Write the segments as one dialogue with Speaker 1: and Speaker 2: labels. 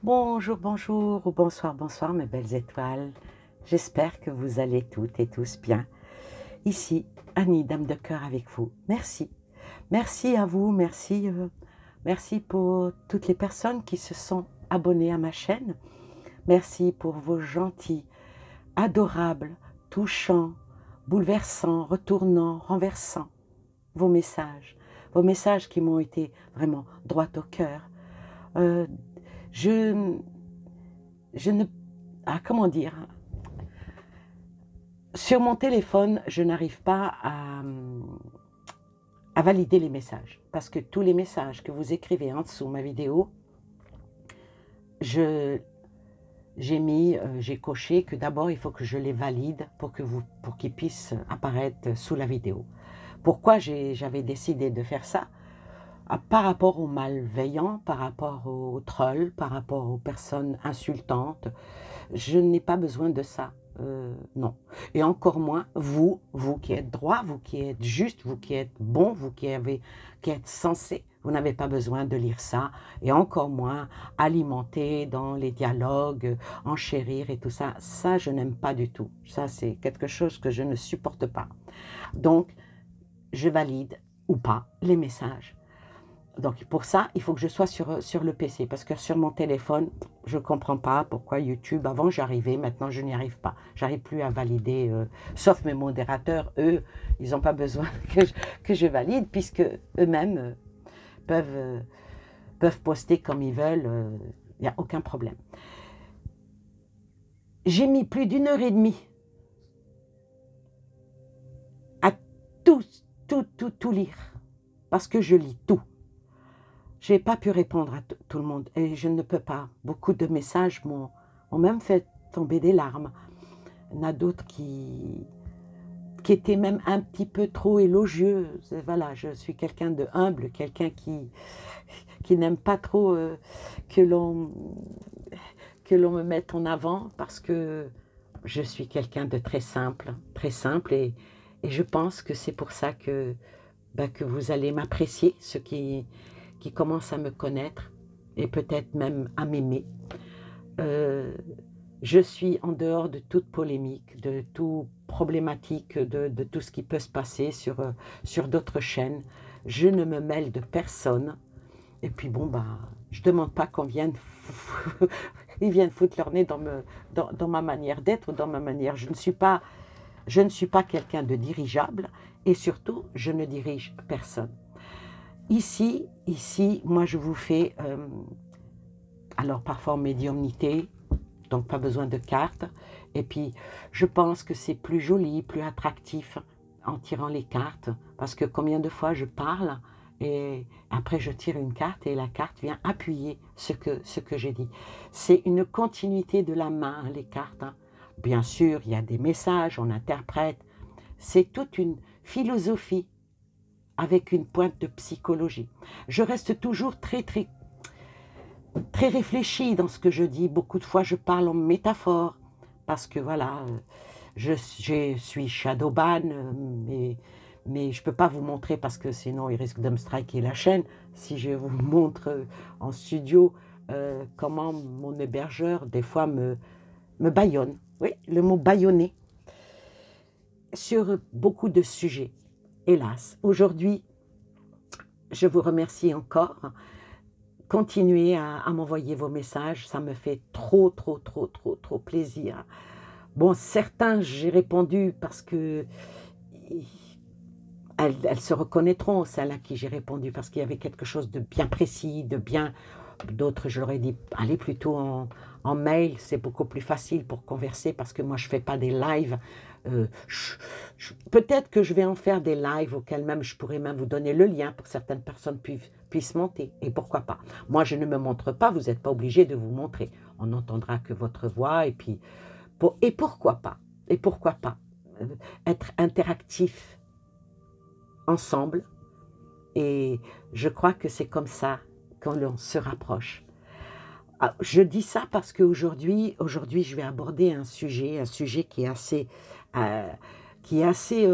Speaker 1: Bonjour, bonjour ou bonsoir, bonsoir mes belles étoiles. J'espère que vous allez toutes et tous bien. Ici, Annie, dame de cœur avec vous. Merci. Merci à vous, merci pour toutes les personnes qui se sont abonnées à ma chaîne. Merci pour vos gentils, adorables, touchants, bouleversants, retournants, renversants, vos messages qui m'ont été vraiment droit au cœur. Je ne... Ah, comment dire? Sur mon téléphone, je n'arrive pas à valider les messages. Parce que tous les messages que vous écrivez en dessous ma vidéo, j'ai coché que d'abord il faut que je les valide pour qu'ils puissent apparaître sous la vidéo. Pourquoi j'avais décidé de faire ça? Par rapport aux malveillants, par rapport aux trolls, par rapport aux personnes insultantes, je n'ai pas besoin de ça. Non. Et encore moins, vous qui êtes droit, vous qui êtes juste, vous qui êtes bon, vous qui êtes sensé, vous n'avez pas besoin de lire ça, et encore moins alimenter dans les dialogues, enchérir et tout ça. Ça, je n'aime pas du tout. Ça, c'est quelque chose que je ne supporte pas. Donc, je valide ou pas les messages. Donc pour ça, il faut que je sois sur le PC, parce que sur mon téléphone, je ne comprends pas pourquoi YouTube, avant j'arrivais, maintenant je n'y arrive pas. J'arrive plus à valider, sauf mes modérateurs, eux, ils n'ont pas besoin que je valide, puisque eux-mêmes peuvent poster comme ils veulent, il n'y a aucun problème. J'ai mis plus d'1 h 30 à tout lire, parce que je lis tout. Je n'ai pas pu répondre à tout le monde et je ne peux pas. Beaucoup de messages m'ont même fait tomber des larmes. Il y en a d'autres qui étaient même un petit peu trop élogieux. Voilà, je suis quelqu'un de humble, quelqu'un qui n'aime pas trop que l'on me mette en avant, parce que je suis quelqu'un de très simple et je pense que c'est pour ça que vous allez m'apprécier, ceux qui commencent à me connaître et peut-être même à m'aimer. Je suis en dehors de toute polémique, de toute problématique, de tout ce qui peut se passer sur d'autres chaînes. Je ne me mêle de personne. Et puis bon, je ne demande pas qu'on vienne, ils viennent foutre leur nez dans ma manière d'être, dans ma manière. Je ne suis pas quelqu'un de dirigeable, et surtout, je ne dirige personne. Ici, moi je vous fais, alors parfois en médiumnité, donc pas besoin de cartes, et puis je pense que c'est plus joli, plus attractif en tirant les cartes, parce que combien de fois je parle, et après je tire une carte, et la carte vient appuyer ce que j'ai dit. C'est une continuité de la main, les cartes. Bien sûr, il y a des messages, on interprète, c'est toute une philosophie, avec une pointe de psychologie. Je reste toujours très réfléchie dans ce que je dis. Beaucoup de fois, je parle en métaphore, parce que voilà, je suis shadowban, mais je ne peux pas vous montrer, parce que sinon, il risque de me striker la chaîne, si je vous montre en studio comment mon hébergeur, des fois, me bâillonne. Oui, le mot bâillonner, sur beaucoup de sujets. Hélas, aujourd'hui, je vous remercie encore. Continuez à m'envoyer vos messages, ça me fait trop plaisir. Bon, certains, j'ai répondu parce que elles se reconnaîtront, celles à qui j'ai répondu, parce qu'il y avait quelque chose de bien précis, de bien... D'autres, je leur ai dit, allez plutôt en mail, c'est beaucoup plus facile pour converser, parce que moi, je ne fais pas des lives. Peut-être que je vais en faire des lives auxquels même je pourrais même vous donner le lien pour que certaines personnes puissent monter. Et pourquoi pas? Moi, je ne me montre pas, vous n'êtes pas obligé de vous montrer. On n'entendra que votre voix, et puis... Et pourquoi pas? Et pourquoi pas être interactif ensemble? Et je crois que c'est comme ça quand l'on se rapproche. Je dis ça parce qu'aujourd'hui, je vais aborder un sujet qui est assez qui est assez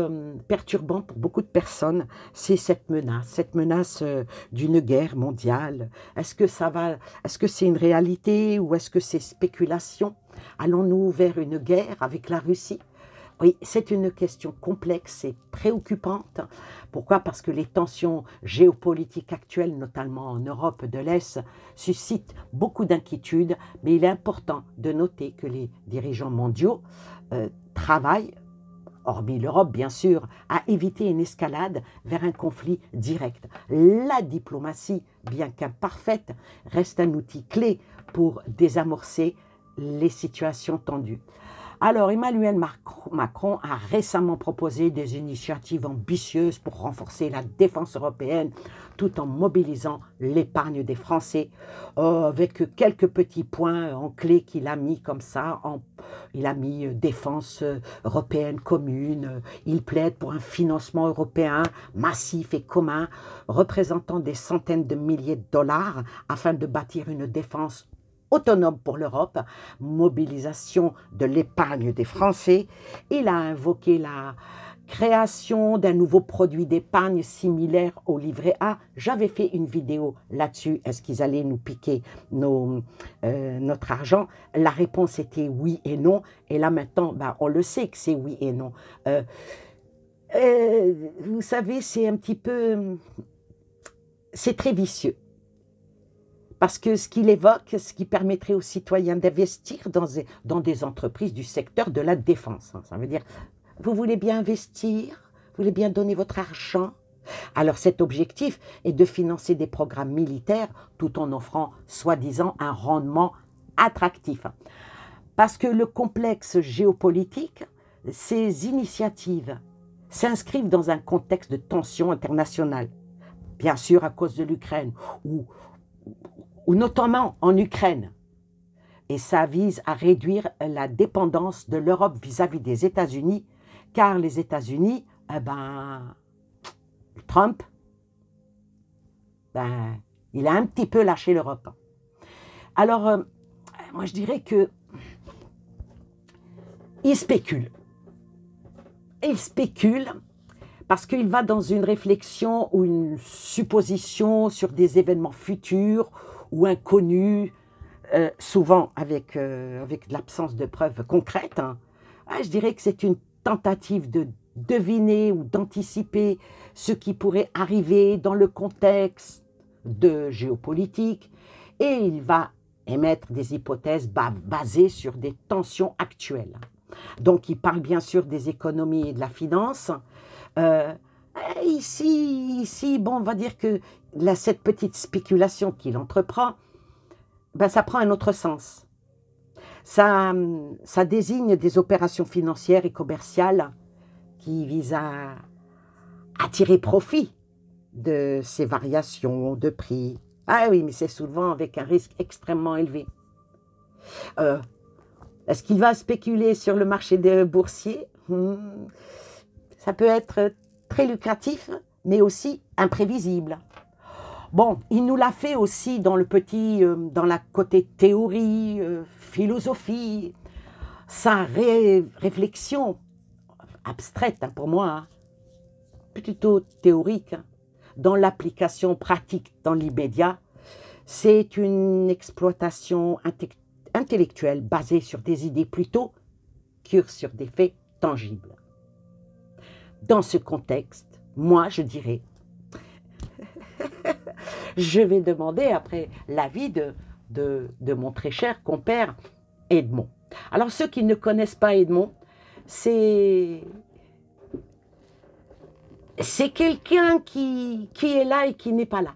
Speaker 1: perturbant pour beaucoup de personnes, c'est cette menace d'une guerre mondiale. Est-ce que est-ce que c'est une réalité ou est-ce que c'est spéculation? Allons-nous vers une guerre avec la Russie? Oui, c'est une question complexe et préoccupante. Pourquoi? Parce que les tensions géopolitiques actuelles, notamment en Europe de l'Est, suscitent beaucoup d'inquiétudes, mais il est important de noter que les dirigeants mondiaux travaillent, hormis l'Europe bien sûr, à éviter une escalade vers un conflit direct. La diplomatie, bien qu'imparfaite, reste un outil clé pour désamorcer les situations tendues. Alors, Emmanuel Macron a récemment proposé des initiatives ambitieuses pour renforcer la défense européenne tout en mobilisant l'épargne des Français avec quelques petits points en clé qu'il a mis comme ça. Il a mis défense européenne commune, il plaide pour un financement européen massif et commun représentant des centaines de milliers de dollars afin de bâtir une défense autonome pour l'Europe, mobilisation de l'épargne des Français. Il a invoqué la création d'un nouveau produit d'épargne similaire au livret A. J'avais fait une vidéo là-dessus. Est-ce qu'ils allaient nous piquer notre argent? La réponse était oui et non. Et là maintenant, on le sait que c'est oui et non. Vous savez, c'est un petit peu... C'est très vicieux. Parce que ce qu'il évoque, ce qui permettrait aux citoyens d'investir dans des entreprises du secteur de la défense. Ça veut dire, vous voulez bien investir, vous voulez bien donner votre argent. Alors cet objectif est de financer des programmes militaires tout en offrant, soi-disant, un rendement attractif. Parce que le complexe géopolitique, ces initiatives s'inscrivent dans un contexte de tension internationale. Bien sûr à cause de l'Ukraine, ou notamment en Ukraine. Et ça vise à réduire la dépendance de l'Europe vis-à-vis des États-Unis, car les États-Unis, Trump, il a un petit peu lâché l'Europe. Alors, moi je dirais que il spécule. Il spécule parce qu'il va dans une réflexion ou une supposition sur des événements futurs ou inconnus, souvent avec l'absence de preuves concrètes. Je dirais que c'est une tentative de deviner ou d'anticiper ce qui pourrait arriver dans le contexte de géopolitique, et il va émettre des hypothèses basées sur des tensions actuelles. Donc il parle bien sûr des économies et de la finance. Ici, bon, on va dire que cette petite spéculation qu'il entreprend, ça prend un autre sens. Ça désigne des opérations financières et commerciales qui visent à tirer profit de ces variations de prix. Ah oui, mais c'est souvent avec un risque extrêmement élevé. Est-ce qu'il va spéculer sur le marché boursier? Ça peut être très lucratif, mais aussi imprévisible. Bon, il nous l'a fait aussi dans dans la côté théorie, philosophie, sa réflexion abstraite pour moi, plutôt théorique, dans l'application pratique dans l'immédiat. C'est une exploitation intellectuelle basée sur des idées plutôt que sur des faits tangibles. Dans ce contexte, moi je dirais, je vais demander après l'avis de mon très cher compère Edmond. Alors ceux qui ne connaissent pas Edmond, c'est quelqu'un qui est là et qui n'est pas là.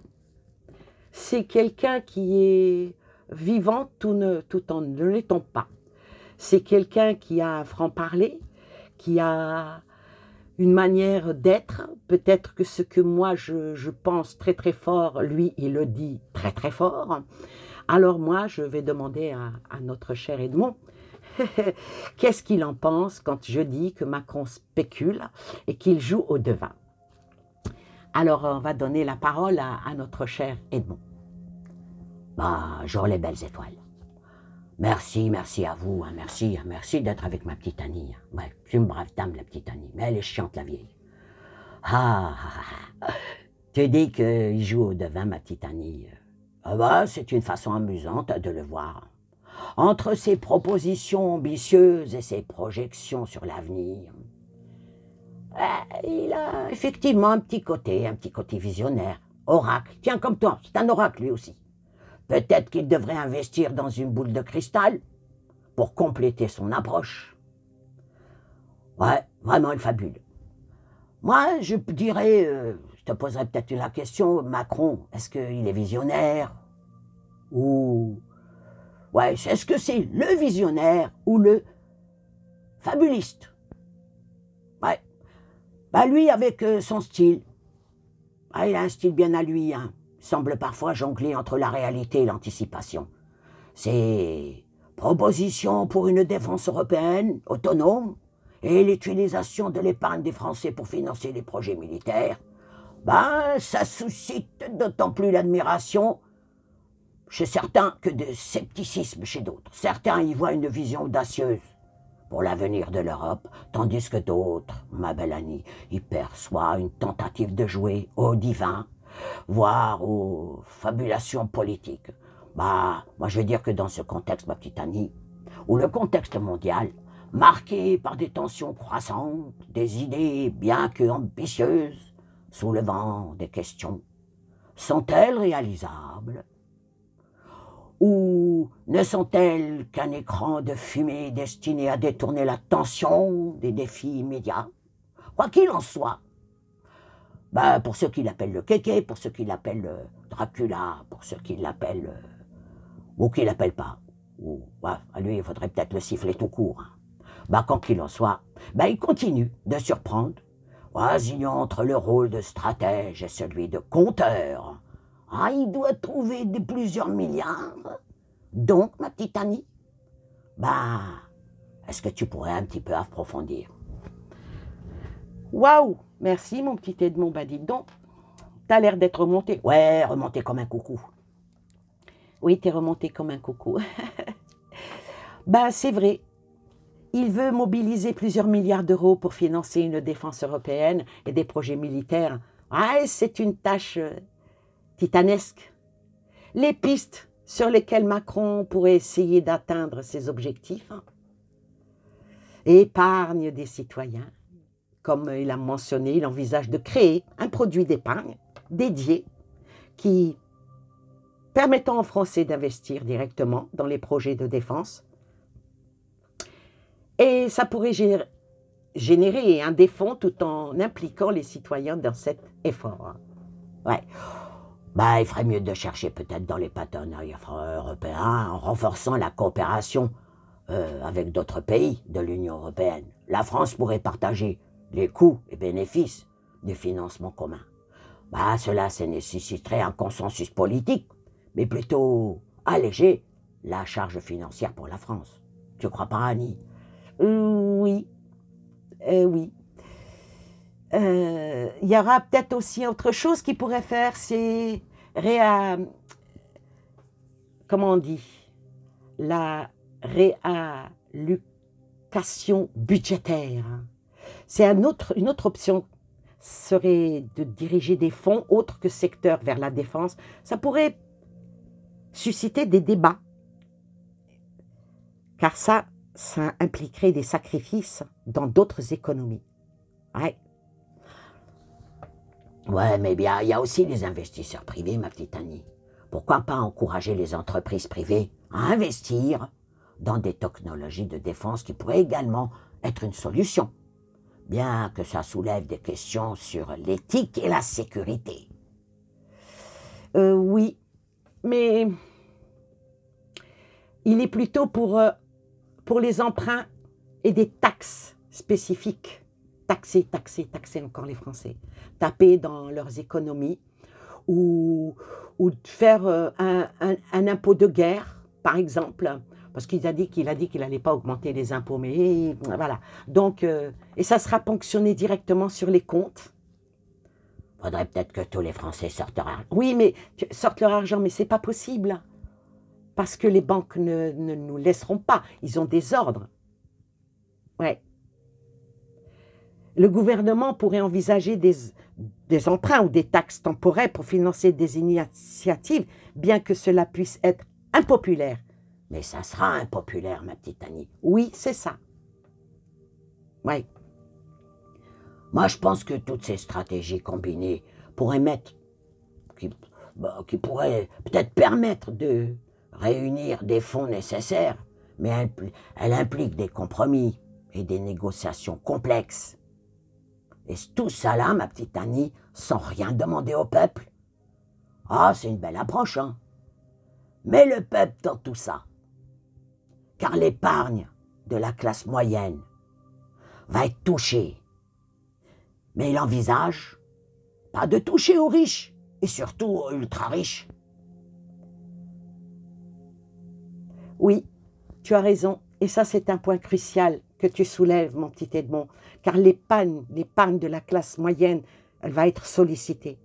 Speaker 1: C'est quelqu'un qui est vivant tout en ne l'étant pas. C'est quelqu'un qui a un franc-parler, qui a une manière d'être. Peut-être que ce que moi je pense très très fort, lui il le dit très très fort. Alors moi je vais demander à notre cher Edmond, qu'est-ce qu'il en pense quand je dis que Macron spécule et qu'il joue au devin? Alors on va donner la parole à notre cher Edmond. Genre les belles étoiles.
Speaker 2: Merci, merci à vous, hein, merci d'être avec ma petite Annie. Hein. Ouais, c'est une brave dame, la petite Annie, mais elle est chiante, la vieille. Ah, ah, ah, ah. Tu dis qu'il joue au devin, ma petite Annie. Ah bah, c'est une façon amusante de le voir. Entre ses propositions ambitieuses et ses projections sur l'avenir, il a effectivement un petit côté visionnaire. Oracle, tiens comme toi, c'est un oracle lui aussi. Peut-être qu'il devrait investir dans une boule de cristal pour compléter son approche. Ouais, vraiment, il fabule. Moi, je dirais, je te poserais peut-être la question, Macron, est-ce qu'il est visionnaire? Ou... Ouais, est-ce que c'est le visionnaire ou le fabuliste? Ouais. Bah lui, avec son style. Ah, il a un style bien à lui, hein. Il semble parfois jongler entre la réalité et l'anticipation. C'est proposition pour une défense européenne autonome et l'utilisation de l'épargne des Français pour financer les projets militaires. Ben, ça suscite d'autant plus l'admiration chez certains que de scepticisme chez d'autres. Certains y voient une vision audacieuse pour l'avenir de l'Europe, tandis que d'autres, ma belle Annie, y perçoivent une tentative de jouer au divin, voire aux fabulations politiques. Bah, moi je veux dire que dans ce contexte, ma petite Annie, où le contexte mondial, marqué par des tensions croissantes, des idées bien que ambitieuses, soulevant des questions, sont-elles réalisables? Ou ne sont-elles qu'un écran de fumée destiné à détourner l'attention des défis immédiats? Quoi qu'il en soit, ben, pour ceux qui l'appellent le kéké, pour ceux qui l'appellent Dracula, pour ceux qui l'appellent... ou qui l'appellent pas, ou ouais, à lui il faudrait peut-être le siffler tout court. Hein. Ben, quoi qu'il en soit, ben, il continue de surprendre, oisignant entre le rôle de stratège et celui de conteur. Ah, il doit trouver de plusieurs milliards. Donc, ma petite Annie, ben, est-ce que tu pourrais un petit peu approfondir?
Speaker 1: Waouh! Merci, mon petit Edmond. Bah, dis donc, t'as l'air d'être remonté.
Speaker 2: Ouais, remonté comme un coucou.
Speaker 1: Oui, t'es remonté comme un coucou. Ben, c'est vrai. Il veut mobiliser plusieurs milliards d'euros pour financer une défense européenne et des projets militaires. Ouais, c'est une tâche titanesque. Les pistes sur lesquelles Macron pourrait essayer d'atteindre ses objectifs épargnent des citoyens. Comme il a mentionné, il envisage de créer un produit d'épargne dédié qui permettant aux Français d'investir directement dans les projets de défense. Et ça pourrait générer des fonds tout en impliquant les citoyens dans cet effort.
Speaker 2: Ouais. Bah, il ferait mieux de chercher peut-être dans les partenariats européens en renforçant la coopération avec d'autres pays de l'Union européenne. La France pourrait partager les coûts et bénéfices du financement commun. Bah, cela nécessiterait un consensus politique, mais plutôt alléger la charge financière pour la France. Tu crois pas, Annie?
Speaker 1: Oui. Oui. Il y aura peut-être aussi autre chose qu'il pourrait faire, c'est comment on dit, la réallocation budgétaire. C'est une autre option serait de diriger des fonds autres que secteurs vers la défense. Ça pourrait susciter des débats, car ça impliquerait des sacrifices dans d'autres économies. Ouais.
Speaker 2: Ouais, mais bien, il y a aussi les investisseurs privés, ma petite Annie. Pourquoi pas encourager les entreprises privées à investir dans des technologies de défense qui pourraient également être une solution, bien que ça soulève des questions sur l'éthique et la sécurité.
Speaker 1: Oui, mais il est plutôt pour les emprunts et des taxes spécifiques. Taxer encore les Français. Taper dans leurs économies ou faire un impôt de guerre, par exemple, parce qu'il a dit qu'il n'allait pas augmenter les impôts, mais voilà. Donc, et ça sera ponctionné directement sur les comptes.
Speaker 2: Faudrait peut-être que tous les Français sortent leur argent.
Speaker 1: Oui, mais sortent leur argent, mais c'est pas possible. Parce que les banques ne nous laisseront pas. Ils ont des ordres. Ouais. Le gouvernement pourrait envisager des emprunts ou des taxes temporaires pour financer des initiatives, bien que cela puisse être impopulaire.
Speaker 2: Mais ça sera impopulaire, ma petite Annie.
Speaker 1: Oui, c'est ça. Oui.
Speaker 2: Moi, je pense que toutes ces stratégies combinées qui pourraient peut-être permettre de réunir des fonds nécessaires, mais elles impliquent des compromis et des négociations complexes. Et tout ça là, ma petite Annie, sans rien demander au peuple. Ah, c'est une belle approche, hein. Mais le peuple dans tout ça, car l'épargne de la classe moyenne va être touchée. Mais il envisage pas de toucher aux riches, et surtout aux ultra-riches.
Speaker 1: Oui, tu as raison. Et ça, c'est un point crucial que tu soulèves, mon petit Edmond, car l'épargne de la classe moyenne, elle va être sollicitée.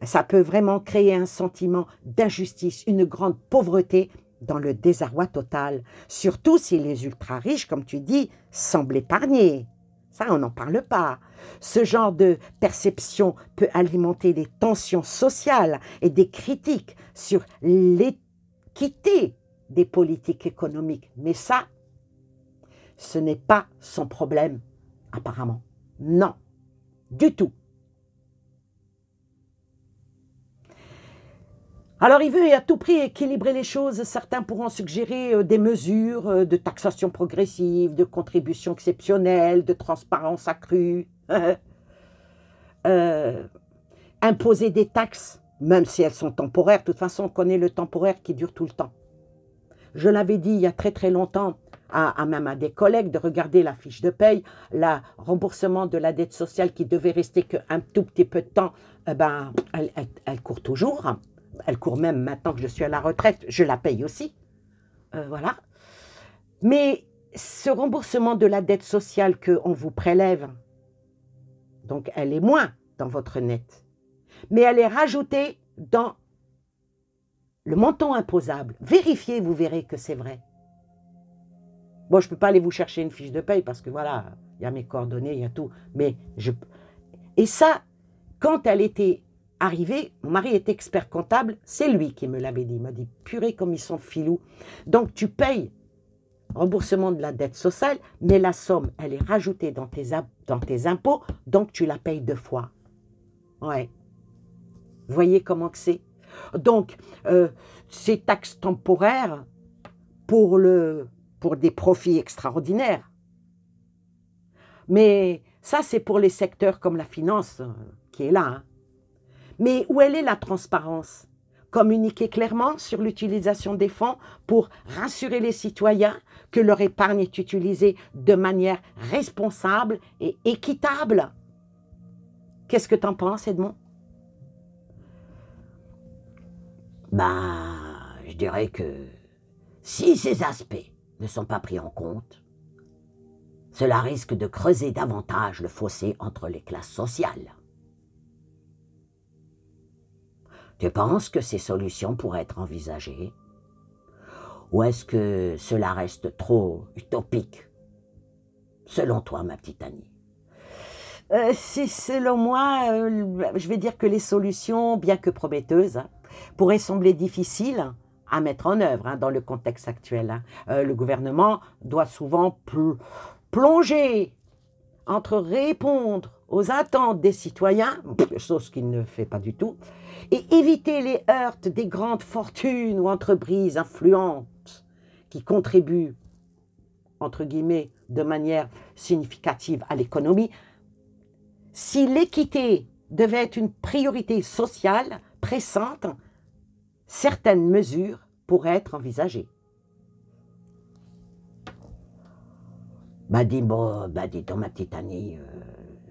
Speaker 1: Ça peut vraiment créer un sentiment d'injustice, une grande pauvreté dans le désarroi total, surtout si les ultra-riches, comme tu dis, semblent épargnés. Ça, on n'en parle pas. Ce genre de perception peut alimenter des tensions sociales et des critiques sur l'équité des politiques économiques. Mais ça, ce n'est pas son problème, apparemment. Non, du tout. Alors, il veut à tout prix équilibrer les choses. Certains pourront suggérer des mesures de taxation progressive, de contribution exceptionnelle, de transparence accrue, imposer des taxes, même si elles sont temporaires. De toute façon, on connaît le temporaire qui dure tout le temps. Je l'avais dit il y a très très longtemps, même à des collègues, de regarder la fiche de paye, le remboursement de la dette sociale qui devait rester qu'un tout petit peu de temps, elle court toujours. Elle court même maintenant que je suis à la retraite, je la paye aussi. Voilà. Mais ce remboursement de la dette sociale qu'on vous prélève, donc elle est moins dans votre net, mais elle est rajoutée dans le montant imposable. Vérifiez, vous verrez que c'est vrai. Bon, je ne peux pas aller vous chercher une fiche de paye parce que voilà, il y a mes coordonnées, il y a tout. Et ça, quand elle était arrivée, mon mari est expert comptable, c'est lui qui me l'avait dit. Il m'a dit, purée comme ils sont filous. Donc tu payes remboursement de la dette sociale, mais la somme, elle est rajoutée dans tes impôts, donc tu la payes 2 fois. Ouais. Vous voyez comment que c'est? Donc, ces taxes temporaires pour des profits extraordinaires. Mais ça, c'est pour les secteurs comme la finance qui est là. Hein. Mais où elle est la transparence? Communiquer clairement sur l'utilisation des fonds pour rassurer les citoyens que leur épargne est utilisée de manière responsable et équitable. Qu'est-ce que tu en penses, Edmond?
Speaker 2: Je dirais que si ces aspects ne sont pas pris en compte, cela risque de creuser davantage le fossé entre les classes sociales. Tu penses que ces solutions pourraient être envisagées? Ou est-ce que cela reste trop utopique? Selon toi, ma petite Annie.
Speaker 1: Selon moi, je vais dire que les solutions, bien que prometteuses, pourraient sembler difficiles à mettre en œuvre dans le contexte actuel. Le gouvernement doit souvent plonger entre répondre aux attentes des citoyens, chose qu'il ne fait pas du tout, et éviter les heurts des grandes fortunes ou entreprises influentes qui contribuent, entre guillemets, de manière significative à l'économie. Si l'équité devait être une priorité sociale pressante, certaines mesures pourraient être envisagées.
Speaker 2: Dis donc, ma petite Annie,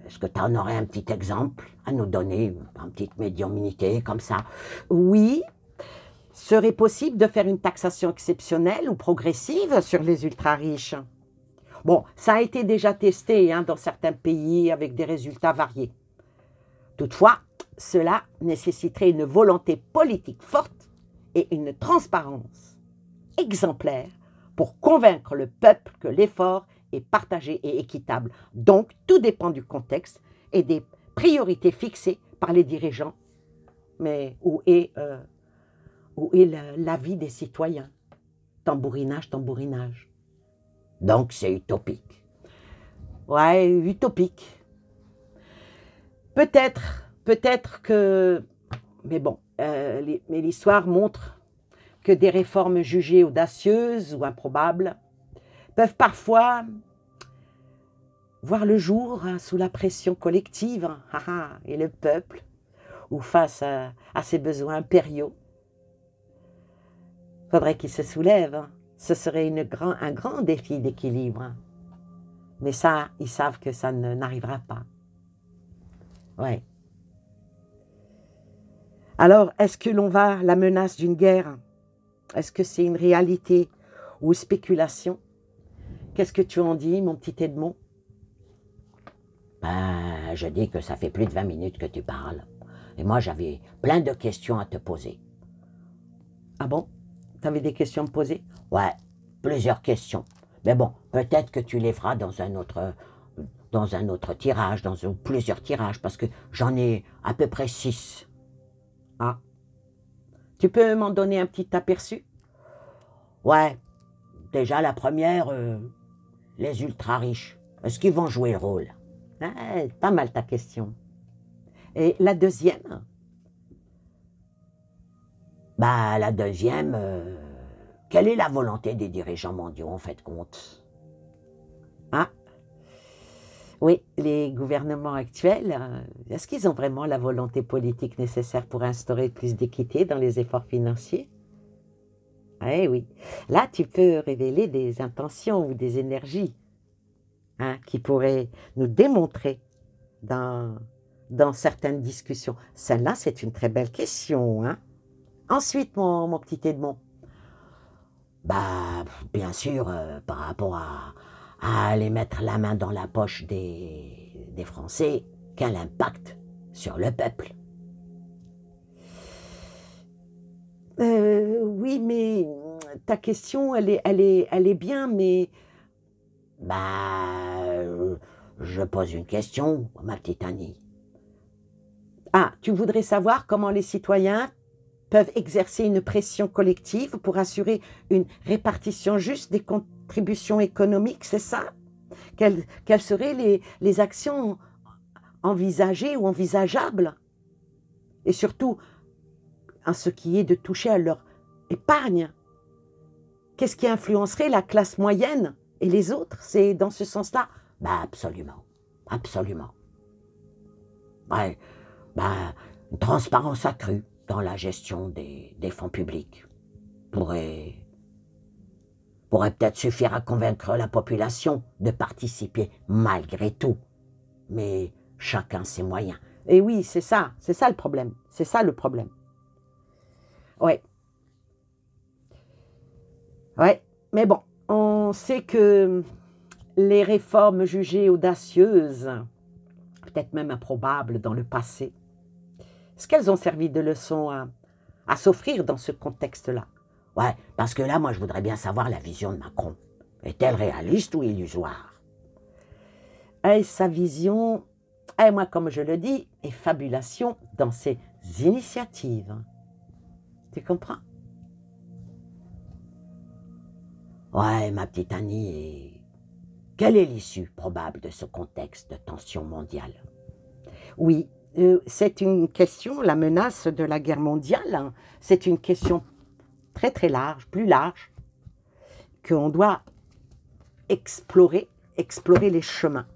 Speaker 2: est-ce que tu en aurais un petit exemple à nous donner, une petite médiumnité comme ça?
Speaker 1: Oui, serait possible de faire une taxation exceptionnelle ou progressive sur les ultra-riches. Bon, ça a été déjà testé dans certains pays avec des résultats variés. Toutefois, cela nécessiterait une volonté politique forte et une transparence
Speaker 2: exemplaire pour convaincre le peuple que l'effort est partagé et équitable. Donc, tout dépend du contexte et des priorités fixées par les dirigeants. Mais où est l'avis des citoyens? Tambourinage, tambourinage. Donc, c'est utopique. Ouais, utopique. Peut-être que... Mais bon, mais l'histoire montre que des réformes jugées audacieuses ou improbables peuvent parfois voir le jour sous la pression collective et le peuple, ou face à ses besoins impériaux. Il faudrait qu'il se soulève. Ce serait un grand défi d'équilibre. Mais ça, ils savent que ça n'arrivera pas. Ouais. Alors, est-ce que l'on va la menace d'une guerre? Est-ce que c'est une réalité ou spéculation? Qu'est-ce que tu en dis, mon petit Edmond? Ben, je dis que ça fait plus de 20 minutes que tu parles. Et moi, j'avais plein de questions à te poser. Ah bon? Tu avais des questions à me poser? Ouais, plusieurs questions. Mais bon, peut-être que tu les feras dans un autre tirage, plusieurs tirages, parce que j'en ai à peu près 6. Ah. Tu peux m'en donner un petit aperçu? Ouais. Déjà, la première, les ultra-riches. Est-ce qu'ils vont jouer le rôle? Ah, pas mal ta question. Et la deuxième? Bah, la deuxième, quelle est la volonté des dirigeants mondiaux, en fait, compte? Ah, oui, les gouvernements actuels, est-ce qu'ils ont vraiment la volonté politique nécessaire pour instaurer plus d'équité dans les efforts financiers? Eh oui, là, tu peux révéler des intentions ou des énergies qui pourraient nous démontrer dans certaines discussions. Celle-là, c'est une très belle question. Ensuite, mon petit Edmond, bah, bien sûr, par rapport à aller mettre la main dans la poche des Français, quel impact sur le peuple? Oui, mais ta question, elle est bien, mais... Bah, je pose une question, ma petite Annie. Ah, tu voudrais savoir comment les citoyens peuvent exercer une pression collective pour assurer une répartition juste des contributions économiques, c'est ça? Quelles seraient les actions envisagées ou envisageables? Et surtout, en ce qui est de toucher à leur épargne. Qu'est-ce qui influencerait la classe moyenne et les autres? C'est dans ce sens-là? Bah absolument, absolument. Ouais, bah, une transparence accrue dans la gestion des fonds publics pourrait peut-être suffire à convaincre la population de participer malgré tout. Mais chacun ses moyens. Et oui, c'est ça le problème. C'est ça le problème. Ouais. Ouais, mais bon, on sait que les réformes jugées audacieuses, peut-être même improbables dans le passé, est-ce qu'elles ont servi de leçon à s'offrir dans ce contexte-là? Ouais, parce que là, moi, je voudrais bien savoir la vision de Macron. Est-elle réaliste ou illusoire? Et sa vision, moi, comme je le dis, est fabulation dans ses initiatives. Tu comprends? Ouais, ma petite Annie, et quelle est l'issue probable de ce contexte de tension mondiale? Oui, c'est une question, la menace de la guerre mondiale, c'est une question très très large, plus large, qu'on doit explorer les chemins.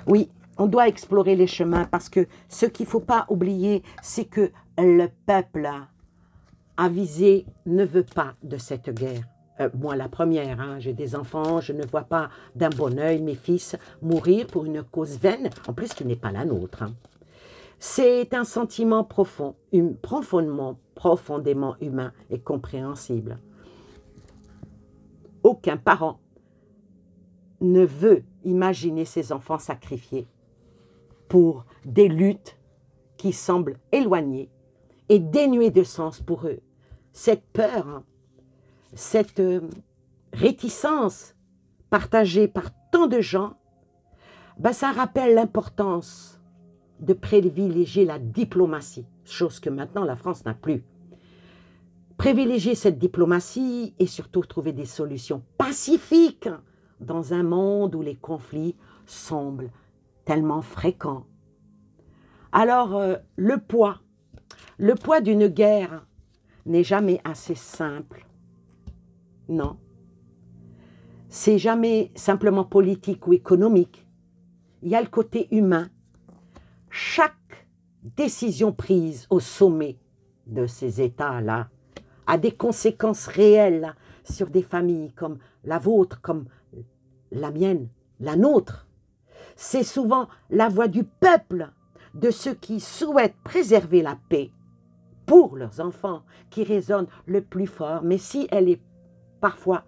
Speaker 2: Oui, on doit explorer les chemins parce que ce qu'il ne faut pas oublier, c'est que le peuple avisé ne veut pas de cette guerre. Moi, la première, j'ai des enfants, je ne vois pas d'un bon œil mes fils mourir pour une cause vaine, en plus qui n'est pas la nôtre. C'est un sentiment profond, profondément humain et compréhensible. Aucun parent ne veut imaginer ses enfants sacrifiés pour des luttes qui semblent éloignées et dénuées de sens pour eux. cette peur, cette réticence partagée par tant de gens, ben ça rappelle l'importance de privilégier la diplomatie, chose que maintenant la France n'a plus. Privilégier cette diplomatie et surtout trouver des solutions pacifiques dans un monde où les conflits semblent tellement fréquents. Alors, le poids d'une guerre n'est jamais assez simple. Non. C'est jamais simplement politique ou économique. Il y a le côté humain. Chaque décision prise au sommet de ces États-là a des conséquences réelles sur des familles comme la vôtre, comme la mienne, la nôtre. C'est souvent la voix du peuple, de ceux qui souhaitent préserver la paix pour leurs enfants, qui résonne le plus fort. Mais si elle est parfois,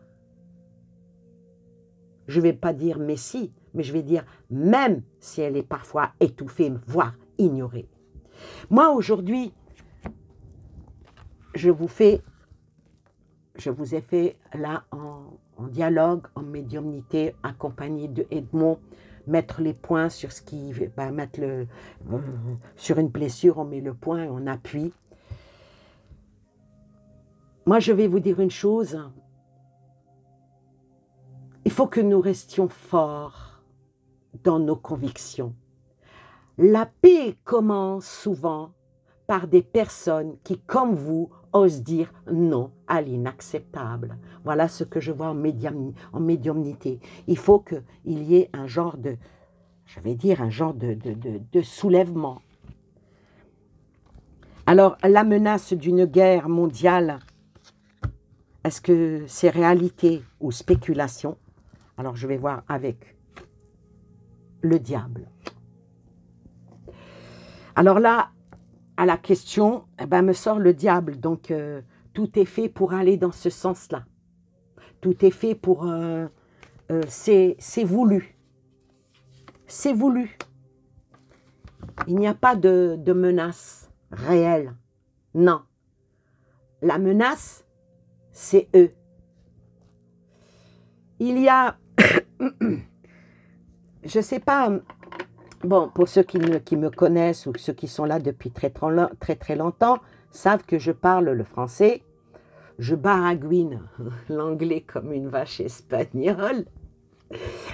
Speaker 2: je ne vais pas dire mais si, mais je vais dire même si elle est parfois étouffée, voire ignorée. Moi aujourd'hui, je vous ai fait là en dialogue, en médiumnité, accompagné de Edmond, mettre les points sur ce qui va mettre sur une blessure, on met le point, on appuie. Moi, je vais vous dire une chose. Il faut que nous restions forts dans nos convictions. La paix commence souvent par des personnes qui, comme vous, osent dire non à l'inacceptable. Voilà ce que je vois en médiumnité. Il faut qu'il y ait un genre de, je vais dire, un genre de soulèvement. Alors, la menace d'une guerre mondiale, est-ce que c'est réalité ou spéculation? Alors, je vais voir avec le diable. Alors là, à la question, eh ben, me sort le diable. Donc, tout est fait pour aller dans ce sens-là. Tout est fait pour... c'est voulu. C'est voulu. Il n'y a pas de menace réelle. Non. La menace, c'est eux. Il y a... je ne sais pas... Bon, pour ceux qui me connaissent ou ceux qui sont là depuis très longtemps, savent que je parle le français. Je baragouine l'anglais comme une vache espagnole.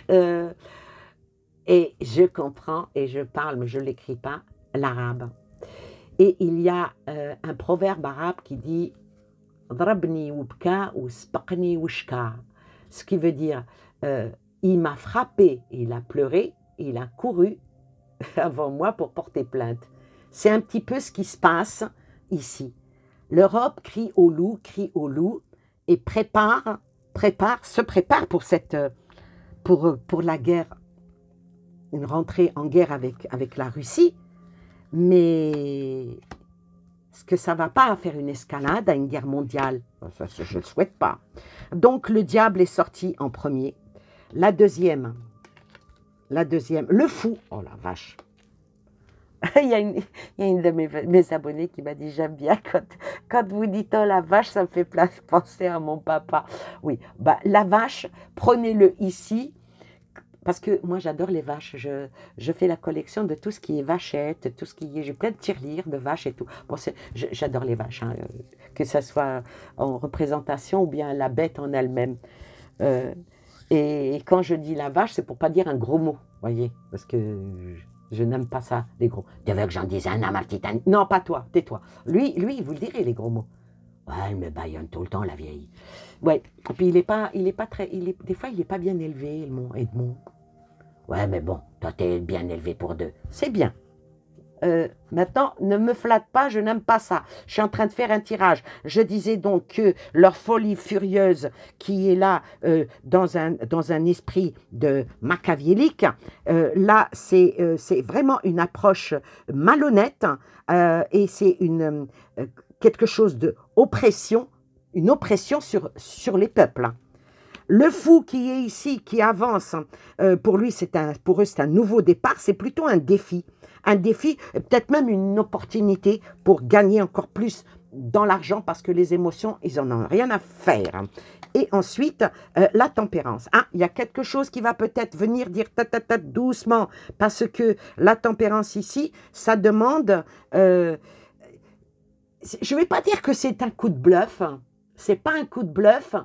Speaker 2: Et je comprends et je parle, mais je ne l'écris pas, l'arabe. Et il y a un proverbe arabe qui dit « Drabni wubka ou spaqni wushka », ce qui veut dire il m'a frappé, il a pleuré, il a couru avant moi pour porter plainte. C'est un petit peu ce qui se passe ici. L'Europe crie au loup et se prépare pour la guerre, une rentrée en guerre avec la Russie, mais est-ce que ça ne va pas faire une escalade à une guerre mondiale? Ça, je ne le souhaite pas. Donc le diable est sorti en premier. La deuxième, le fou. Oh la vache. il y a une de mes abonnés qui m'a dit, j'aime bien quand vous dites oh la vache, ça me fait penser à mon papa. Oui, bah, la vache, prenez-le ici, parce que moi j'adore les vaches. Je fais la collection de tout ce qui est vachette, tout ce qui est, j'ai plein de tirelires de vaches et tout. Bon, j'adore les vaches, hein, que ça soit en représentation ou bien la bête en elle-même. Et quand je dis la vache, c'est pour pas dire un gros mot, voyez, parce que je n'aime pas ça, les gros. Tu veux que j'en dise un à ma petite Annie? Non, pas toi, tais-toi. Lui, vous le direz, les gros mots. Ouais, elle me baillonne tout le temps, la vieille. Ouais, et puis des fois, il est pas bien élevé, Edmond. Ouais, mais bon, toi, t'es bien élevé pour deux. C'est bien. Maintenant, ne me flatte pas, je n'aime pas ça. Je suis en train de faire un tirage. Je disais donc que leur folie furieuse qui est là dans un esprit de machiavélique, là, c'est vraiment une approche malhonnête et c'est quelque chose d'oppression, une oppression sur les peuples. Le fou qui est ici, qui avance, pour eux, c'est un nouveau départ, c'est plutôt un défi. Un défi, peut-être même une opportunité pour gagner encore plus
Speaker 1: dans l'argent parce que les émotions, ils en ont rien à faire. Et ensuite, la tempérance. Ah, il y a quelque chose qui va peut-être venir dire doucement, parce que la tempérance ici, ça demande... je ne vais pas dire que c'est un coup de bluff, c'est pas un coup de bluff,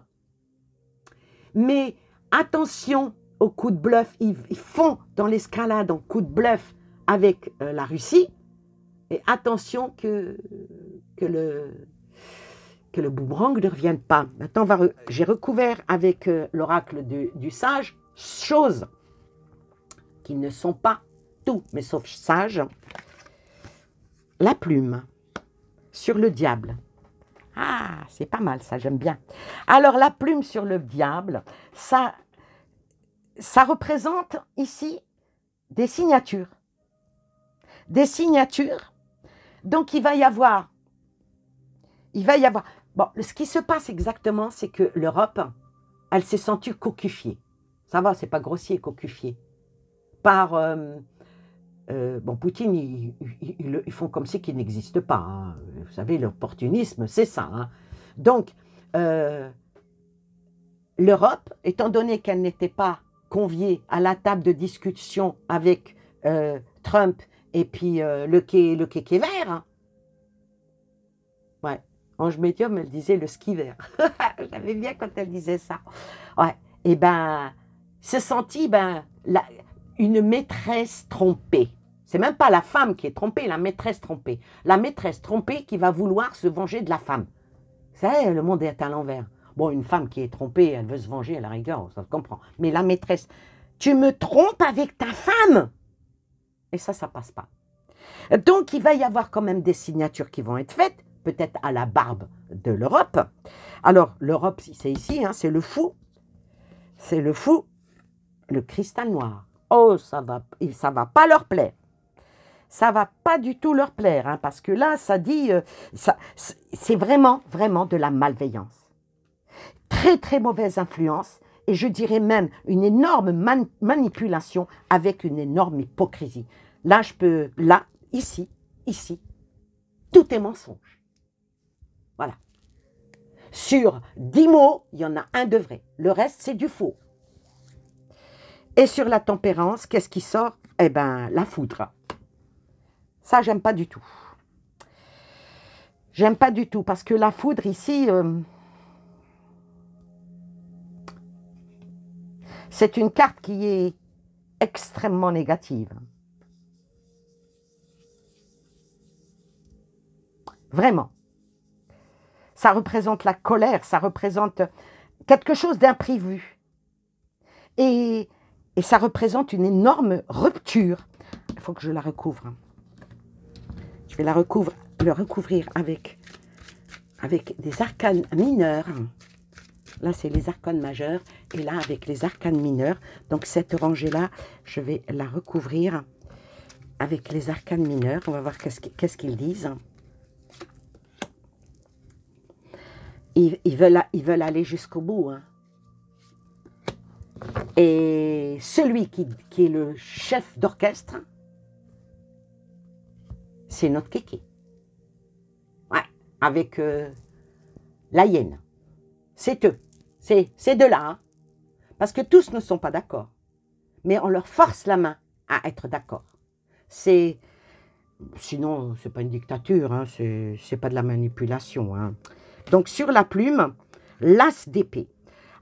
Speaker 1: mais attention aux coups de bluff, ils font dans l'escalade en coup de bluff avec la Russie, et attention que le boomerang ne revienne pas. Maintenant, j'ai recouvert avec l'oracle du sage, choses qui ne sont pas tout, mais sauf sage, la plume sur le diable. Ah, c'est pas mal, ça, j'aime bien. Alors, la plume sur le diable, ça représente ici des signatures. Des signatures. Donc, il va y avoir... Bon, ce qui se passe exactement, c'est que l'Europe, elle s'est sentie cocufiée. Ça va, c'est pas grossier, cocufiée. Par... bon, Poutine, ils font comme si qu'il n'existe pas. Hein. Vous savez, l'opportunisme, c'est ça. Hein. Donc, l'Europe, étant donné qu'elle n'était pas conviée à la table de discussion avec Trump et puis le kéké vert, hein. Ouais, Ange Médium, elle disait le ski vert. J'aimais bien quand elle disait ça. Ouais, et ben, se sentit une maîtresse trompée. C'est même pas la femme qui est trompée, la maîtresse trompée. La maîtresse trompée qui va vouloir se venger de la femme. Vous savez, le monde est à l'envers. Bon, une femme qui est trompée, elle veut se venger à la rigueur, ça se comprend. Mais la maîtresse, tu me trompes avec ta femme. Et ça passe pas. Donc, il va y avoir quand même des signatures qui vont être faites, peut-être à la barbe de l'Europe. Alors, l'Europe, c'est ici, hein, c'est le fou. C'est le fou, le cristal noir. Oh, ça va pas leur plaire. Ça va pas du tout leur plaire, hein, parce que là, ça dit, c'est vraiment, vraiment de la malveillance. Très, très mauvaise influence, et je dirais même une énorme manipulation avec une énorme hypocrisie. Là, ici, tout est mensonge. Voilà. Sur 10 mots, il y en a un de vrai. Le reste, c'est du faux. Et sur la tempérance, qu'est-ce qui sort? Eh bien, la foudre. Ça, j'aime pas du tout. J'aime pas du tout, parce que la foudre, ici, c'est une carte qui est extrêmement négative. Vraiment. Ça représente la colère, ça représente quelque chose d'imprévu. Et ça représente une énorme rupture. Il faut que je la recouvre. Je vais le recouvrir avec des arcanes mineurs. Là, c'est les arcanes majeurs. Et là, avec les arcanes mineurs. Donc, cette rangée-là, je vais la recouvrir avec les arcanes mineurs. On va voir qu'est-ce qu'ils disent. Ils veulent aller jusqu'au bout. Hein. Et celui qui est le chef d'orchestre, c'est notre kéké. Ouais, avec la hyène. C'est eux. C'est de là. Hein. Parce que tous ne sont pas d'accord. Mais on leur force la main à être d'accord. Sinon, ce n'est pas une dictature. Hein, c'est pas de la manipulation. Hein. Donc, sur la plume, l'as d'épée.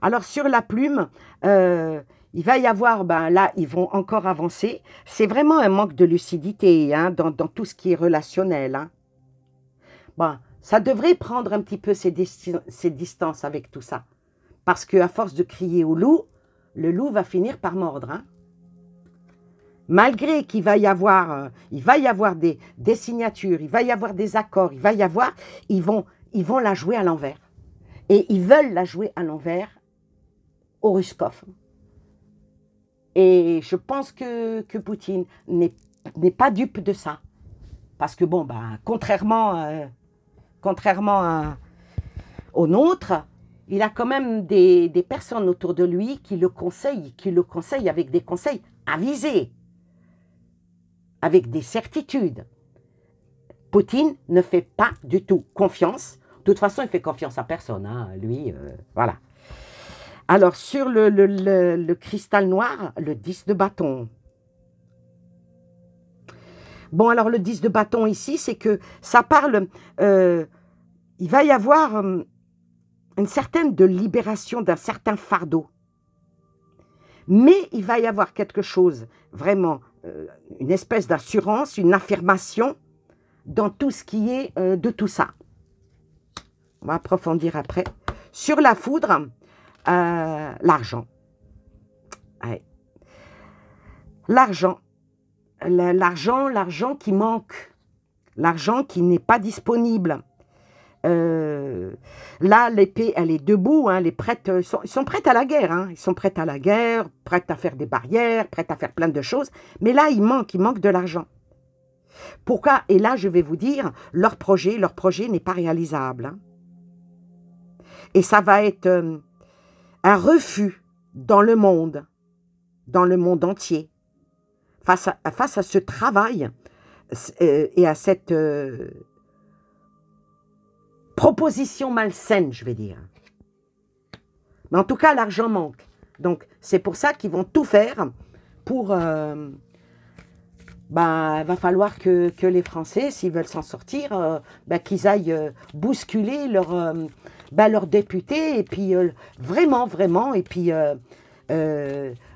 Speaker 1: Alors, sur la plume, il va y avoir, là, ils vont encore avancer. C'est vraiment un manque de lucidité hein, dans tout ce qui est relationnel. Hein. Bon, ça devrait prendre un petit peu ses distances avec tout ça. Parce qu'à force de crier au loup, le loup va finir par mordre. Hein. Malgré qu'il va y avoir, des signatures, il va y avoir des accords, ils vont la jouer à l'envers. Et ils veulent la jouer à l'envers au Ruskov. Et je pense que Poutine n'est pas dupe de ça. Parce que, bon, contrairement aux nôtres, il a quand même des personnes autour de lui qui le conseillent avec des conseils avisés, avec des certitudes. Poutine ne fait pas du tout confiance. De toute façon, il fait confiance à personne, hein, lui, voilà. Alors, sur le cristal noir, le 10 de bâton. Bon, alors, le 10 de bâton ici, c'est que ça parle... il va y avoir une certaine de libération d'un certain fardeau. Mais il va y avoir quelque chose, vraiment, une espèce d'assurance, une affirmation dans tout ce qui est de tout ça. On va approfondir après. Sur la foudre, l'argent. Ouais. L'argent. L'argent qui manque. L'argent qui n'est pas disponible. Là, l'épée, elle est debout, hein, les prêtres, ils sont prêts à la guerre, hein, ils sont prêts à la guerre, prêts à faire des barrières, prêts à faire plein de choses, mais là, il manque de l'argent. Pourquoi? Et là, je vais vous dire, leur projet n'est pas réalisable. Hein. Et ça va être un refus dans le monde entier, face à ce travail et à cette... proposition malsaine, je vais dire. Mais en tout cas, l'argent manque. Donc, c'est pour ça qu'ils vont tout faire pour... il va falloir que les Français, s'ils veulent s'en sortir, qu'ils aillent bousculer leurs députés, et puis vraiment, et puis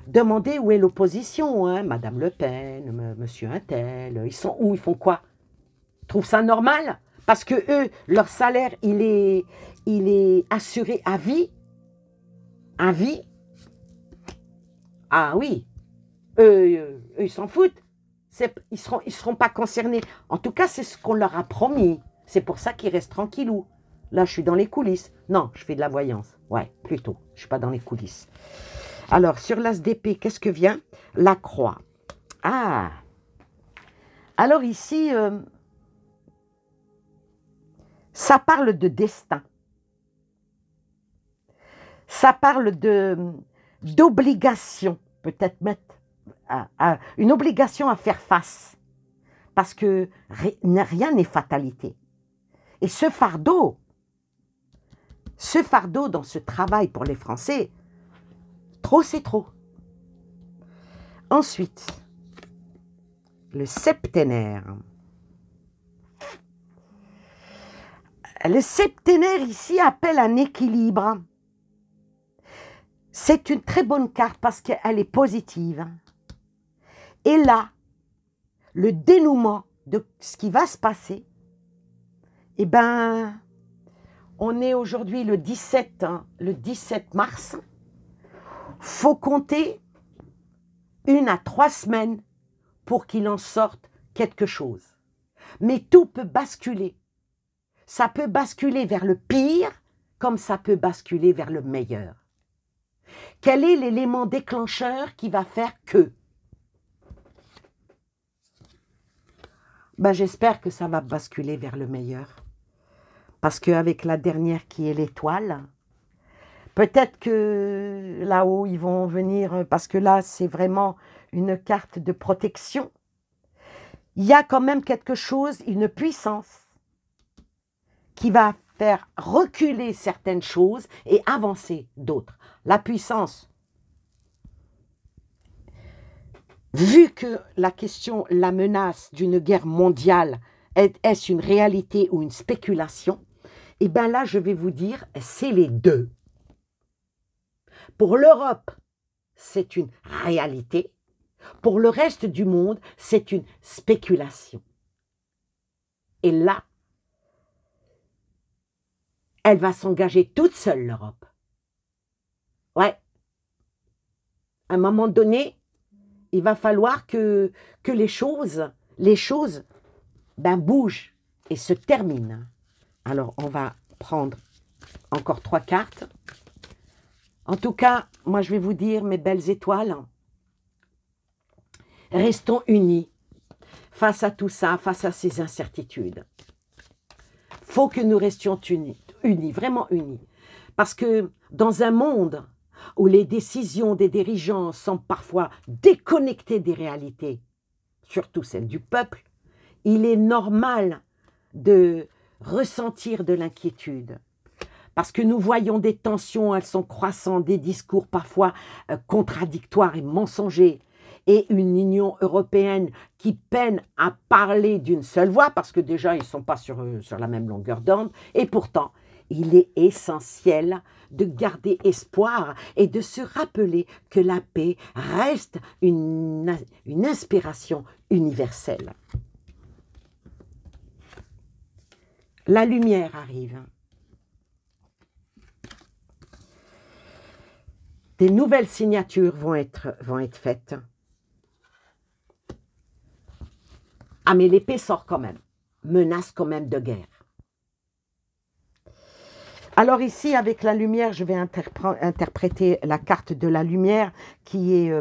Speaker 1: demander où est l'opposition, hein, Madame Le Pen, Monsieur Untel, ils sont où, ils font quoi? Ils trouvent ça normal? Parce que eux, leur salaire, il est assuré à vie. À vie. Ah oui. Eux, ils s'en foutent. Ils seront pas concernés. En tout cas, c'est ce qu'on leur a promis. C'est pour ça qu'ils restent tranquillou. Là, je suis dans les coulisses. Non, je fais de la voyance. Ouais, plutôt. Je suis pas dans les coulisses. Alors, sur l'as d'épée, qu'est-ce que vient? La croix. Ah. Alors ici... ça parle de destin. Ça parle d'obligation, peut-être mettre une obligation à faire face. Parce que rien n'est fatalité. Et ce fardeau dans ce travail pour les Français, trop c'est trop. Ensuite, le septénaire. Le septénaire ici appelle un équilibre. C'est une très bonne carte parce qu'elle est positive. Et là, le dénouement de ce qui va se passer, eh ben, on est aujourd'hui le 17 mars. Faut compter 1 à 3 semaines pour qu'il en sorte quelque chose. Mais tout peut basculer. Ça peut basculer vers le pire, comme ça peut basculer vers le meilleur. Quel est l'élément déclencheur qui va faire que? J'espère que ça va basculer vers le meilleur. Parce qu'avec la dernière qui est l'étoile, peut-être que là-haut, ils vont venir, parce que là, c'est vraiment une carte de protection. Il y a quand même quelque chose, une puissance, qui va faire reculer certaines choses et avancer d'autres. La puissance, vu que la question, la menace d'une guerre mondiale, est-ce une réalité ou une spéculation? Eh bien là, je vais vous dire, c'est les deux. Pour l'Europe, c'est une réalité. Pour le reste du monde, c'est une spéculation. Et là, elle va s'engager toute seule, l'Europe. Ouais. À un moment donné, il va falloir que les choses bougent et se terminent. Alors, on va prendre encore 3 cartes. En tout cas, moi, je vais vous dire, mes belles étoiles, restons unis face à tout ça, face à ces incertitudes. Il faut que nous restions unis, vraiment unis. Parce que dans un monde où les décisions des dirigeants sont parfois déconnectées des réalités, surtout celles du peuple, il est normal de ressentir de l'inquiétude. Parce que nous voyons des tensions, elles sont croissantes, des discours parfois contradictoires et mensongers, et une Union européenne qui peine à parler d'une seule voix, parce que déjà ils ne sont pas sur la même longueur d'onde, et pourtant il est essentiel de garder espoir et de se rappeler que la paix reste une inspiration universelle. La lumière arrive. Des nouvelles signatures vont être faites. Ah, mais l'épée sort quand même, menace quand même de guerre. Alors ici, avec la lumière, je vais interpréter la carte de la lumière qui est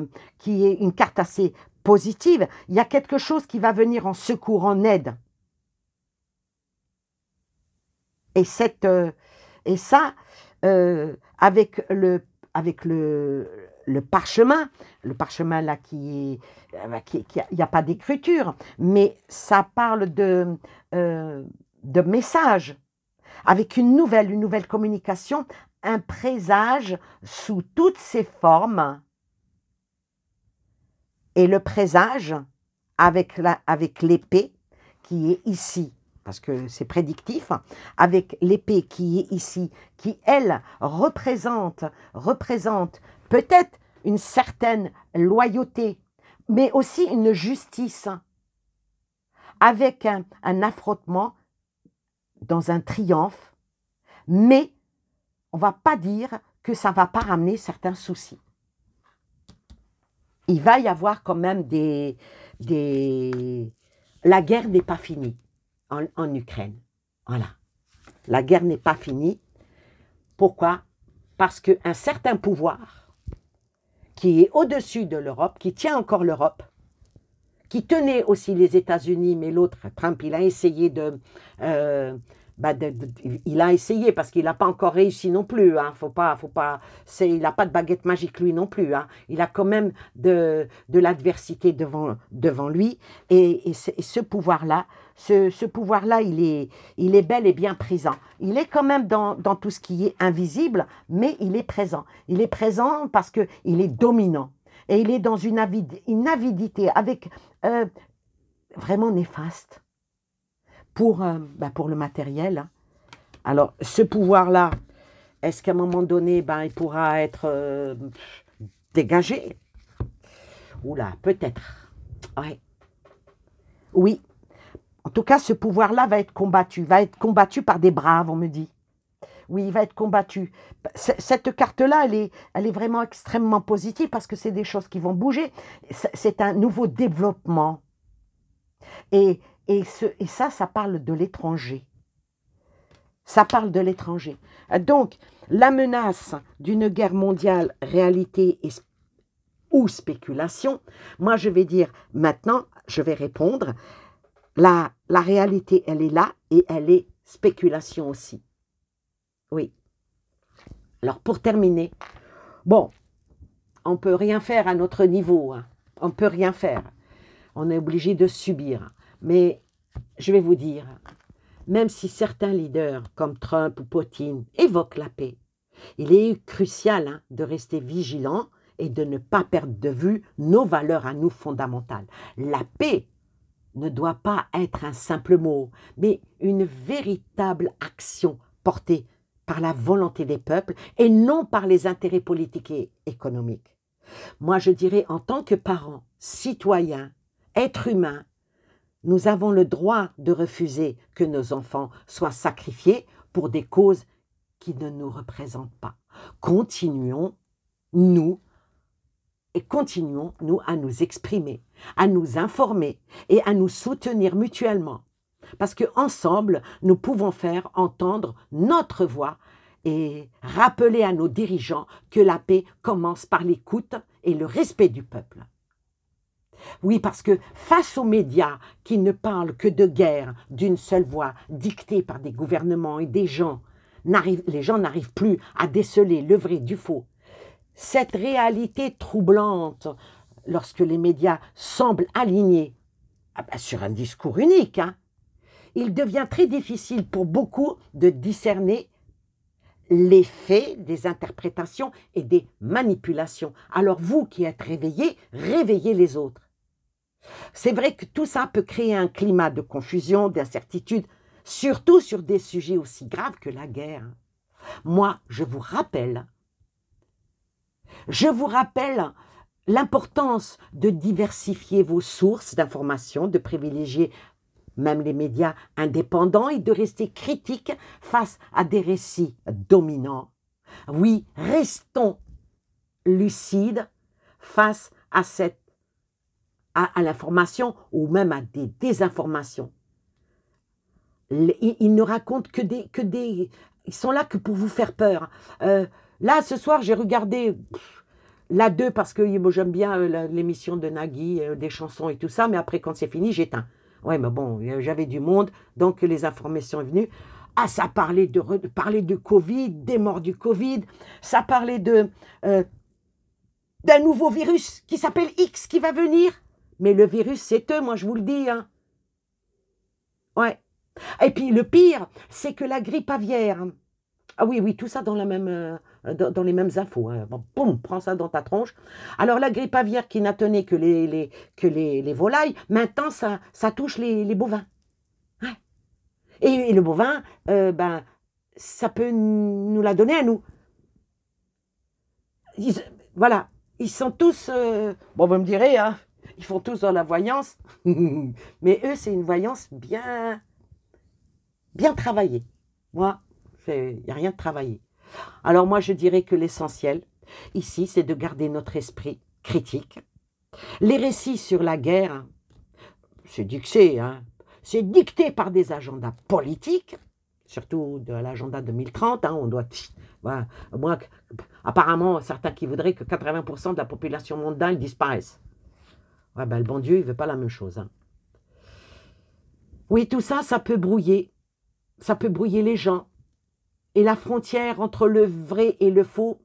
Speaker 1: une carte assez positive. Il y a quelque chose qui va venir en secours, en aide. Et ça, avec le parchemin là il n'y a pas d'écriture, mais ça parle de messages, avec une nouvelle communication, un présage sous toutes ses formes, et le présage avec l'épée qui est ici, parce que c'est prédictif, avec l'épée qui est ici, qui, elle, représente peut-être une certaine loyauté, mais aussi une justice, avec un affrontement dans un triomphe, mais on ne va pas dire que ça ne va pas ramener certains soucis. Il va y avoir quand même la guerre n'est pas finie en Ukraine. Voilà. La guerre n'est pas finie. Pourquoi? Parce qu'un certain pouvoir qui est au-dessus de l'Europe, qui tient encore l'Europe, qui tenait aussi les États-Unis, mais l'autre, Trump, il a essayé il a essayé parce qu'il n'a pas encore réussi non plus. Hein. Il n'a pas de baguette magique lui non plus. Hein. Il a quand même de l'adversité devant lui. Et ce pouvoir-là, il est bel et bien présent. Il est quand même dans tout ce qui est invisible, mais il est présent. Il est présent parce qu'il est dominant. Et il est dans une avidité avec vraiment néfaste pour le matériel. Hein. Alors, ce pouvoir-là, est-ce qu'à un moment donné, il pourra être dégagé? Oula, peut-être. Ouais. Oui. En tout cas, ce pouvoir-là va être combattu par des braves, on me dit. Oui, il va être combattu. Cette carte-là, elle est vraiment extrêmement positive parce que c'est des choses qui vont bouger. C'est un nouveau développement. Et ça parle de l'étranger. Ça parle de l'étranger. Donc, la menace d'une guerre mondiale, réalité ou spéculation, moi je vais dire maintenant, je vais répondre, la réalité, elle est là et elle est spéculation aussi. Oui. Alors, pour terminer, bon, on ne peut rien faire à notre niveau. Hein. On ne peut rien faire. On est obligé de subir. Mais je vais vous dire, même si certains leaders comme Trump ou Poutine évoquent la paix, il est crucial de rester vigilant et de ne pas perdre de vue nos valeurs à nous fondamentales. La paix ne doit pas être un simple mot, mais une véritable action portée par la volonté des peuples et non par les intérêts politiques et économiques. Moi, je dirais, en tant que parents, citoyens, êtres humains, nous avons le droit de refuser que nos enfants soient sacrifiés pour des causes qui ne nous représentent pas. Continuons-nous à nous exprimer, à nous informer et à nous soutenir mutuellement. Parce qu'ensemble, nous pouvons faire entendre notre voix et rappeler à nos dirigeants que la paix commence par l'écoute et le respect du peuple. Oui, parce que face aux médias qui ne parlent que de guerre d'une seule voix, dictée par des gouvernements et des gens, les gens n'arrivent plus à déceler le vrai du faux. Cette réalité troublante, lorsque les médias semblent alignés sur un discours unique, il devient très difficile pour beaucoup de discerner les faits des interprétations et des manipulations. Alors vous qui êtes réveillés, réveillez les autres. C'est vrai que tout ça peut créer un climat de confusion, d'incertitude, surtout sur des sujets aussi graves que la guerre. Moi, je vous rappelle l'importance de diversifier vos sources d'informations, de privilégier même les médias indépendants et de rester critique face à des récits dominants. Oui, restons lucides face à l'information ou même à des désinformations. Ils ne racontent que des... Ils sont là que pour vous faire peur. Là, ce soir, j'ai regardé la 2 parce que moi, j'aime bien l'émission de Nagui, des chansons et tout ça, mais après, quand c'est fini, j'éteins. Ouais, mais bon, j'avais du monde, donc les informations sont venues. Ah, ça parlait de Covid, des morts du Covid, ça parlait d'un nouveau virus qui s'appelle X qui va venir. Mais le virus, c'est eux, moi je vous le dis. Hein. Ouais. Et puis le pire, c'est que la grippe aviaire. Ah oui, oui, tout ça dans dans les mêmes infos. Hein. Bon, boum, prends ça dans ta tronche. Alors la grippe aviaire qui n'a tenu que les volailles, maintenant ça touche les bovins. Ouais. Et le bovin, ça peut nous la donner à nous. Voilà, ils sont tous... bon, vous me direz, hein, ils font tous dans la voyance. Mais eux, c'est une voyance bien travaillée. Moi, il n'y a rien de travaillé. Alors moi, je dirais que l'essentiel, ici, c'est de garder notre esprit critique. Les récits sur la guerre, c'est dicté, hein, c'est dicté par des agendas politiques, surtout de l'agenda 2030. Hein, on doit... Voilà, moi, apparemment, certains qui voudraient que 80% de la population mondiale disparaisse. Ouais, ben, le bon Dieu, il ne veut pas la même chose. Hein. Oui, tout ça, ça peut brouiller. Ça peut brouiller les gens. Et la frontière entre le vrai et le faux,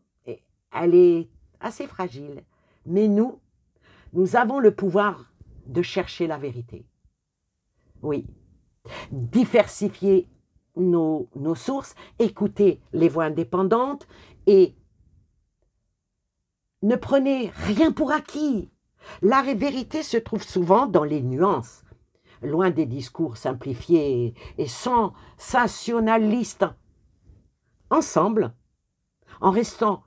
Speaker 1: elle est assez fragile. Mais nous avons le pouvoir de chercher la vérité. Oui. Diversifier nos sources, écouter les voix indépendantes et ne prenez rien pour acquis. La vérité se trouve souvent dans les nuances, loin des discours simplifiés et sensationnalistes. Ensemble, en restant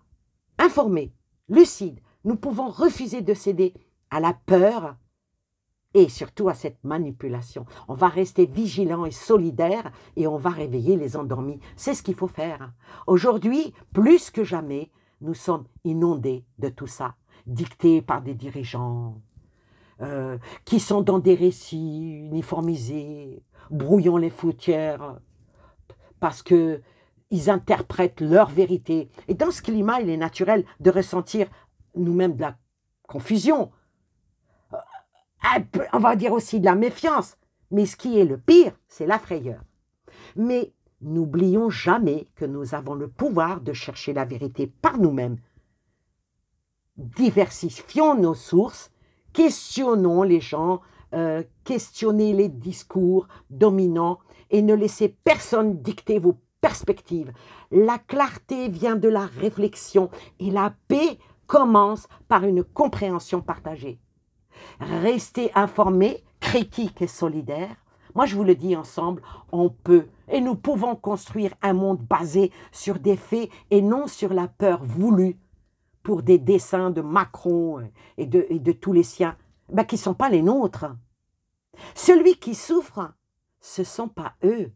Speaker 1: informés, lucides, nous pouvons refuser de céder à la peur et surtout à cette manipulation. On va rester vigilants et solidaires et on va réveiller les endormis. C'est ce qu'il faut faire. Aujourd'hui, plus que jamais, nous sommes inondés de tout ça, dictés par des dirigeants qui sont dans des récits uniformisés, brouillons les frontières parce que ils interprètent leur vérité. Et dans ce climat, il est naturel de ressentir nous-mêmes de la confusion. On va dire aussi de la méfiance. Mais ce qui est le pire, c'est la frayeur. Mais n'oublions jamais que nous avons le pouvoir de chercher la vérité par nous-mêmes. Diversifions nos sources, questionnons les gens, questionnez les discours dominants et ne laissez personne dicter vos perspective. La clarté vient de la réflexion et la paix commence par une compréhension partagée. Restez informés, critiques et solidaires. Moi, je vous le dis ensemble, on peut et nous pouvons construire un monde basé sur des faits et non sur la peur voulue pour des desseins de Macron et de tous les siens, qui ne sont pas les nôtres. Celui qui souffre, ce ne sont pas eux.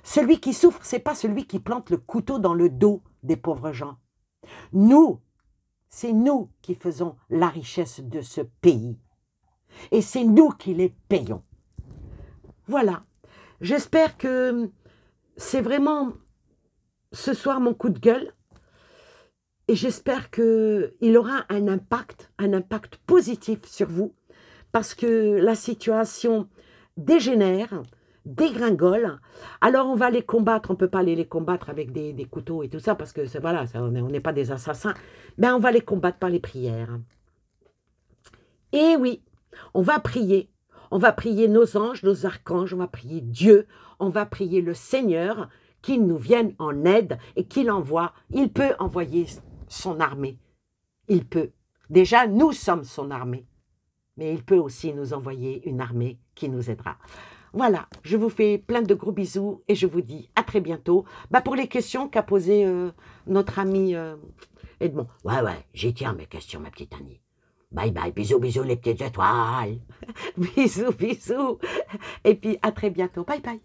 Speaker 1: Celui qui souffre, ce n'est pas celui qui plante le couteau dans le dos des pauvres gens. C'est nous qui faisons la richesse de ce pays. Et c'est nous qui les payons. Voilà. J'espère que c'est vraiment ce soir mon coup de gueule. Et j'espère qu'il aura un impact positif sur vous. Parce que la situation dégénère, dégringole. Alors on va les combattre, on ne peut pas aller les combattre avec des couteaux et tout ça, parce que voilà, on n'est pas des assassins. Ben on va les combattre par les prières. Et oui, on va prier, On va prier nos anges, nos archanges, on va prier Dieu, on va prier le Seigneur qu'il nous vienne en aide et qu'il envoie. Il peut envoyer son armée. Il peut. Déjà, nous sommes son armée. Mais il peut aussi nous envoyer une armée qui nous aidera. Voilà, je vous fais plein de gros bisous et je vous dis à très bientôt. Pour les questions qu'a posées notre ami Edmond.
Speaker 2: Ouais, j'y tiens mes questions, ma petite Annie. Bye bye, bisous, bisous les petites étoiles.
Speaker 1: Bisous, bisous. Et puis à très bientôt. Bye bye.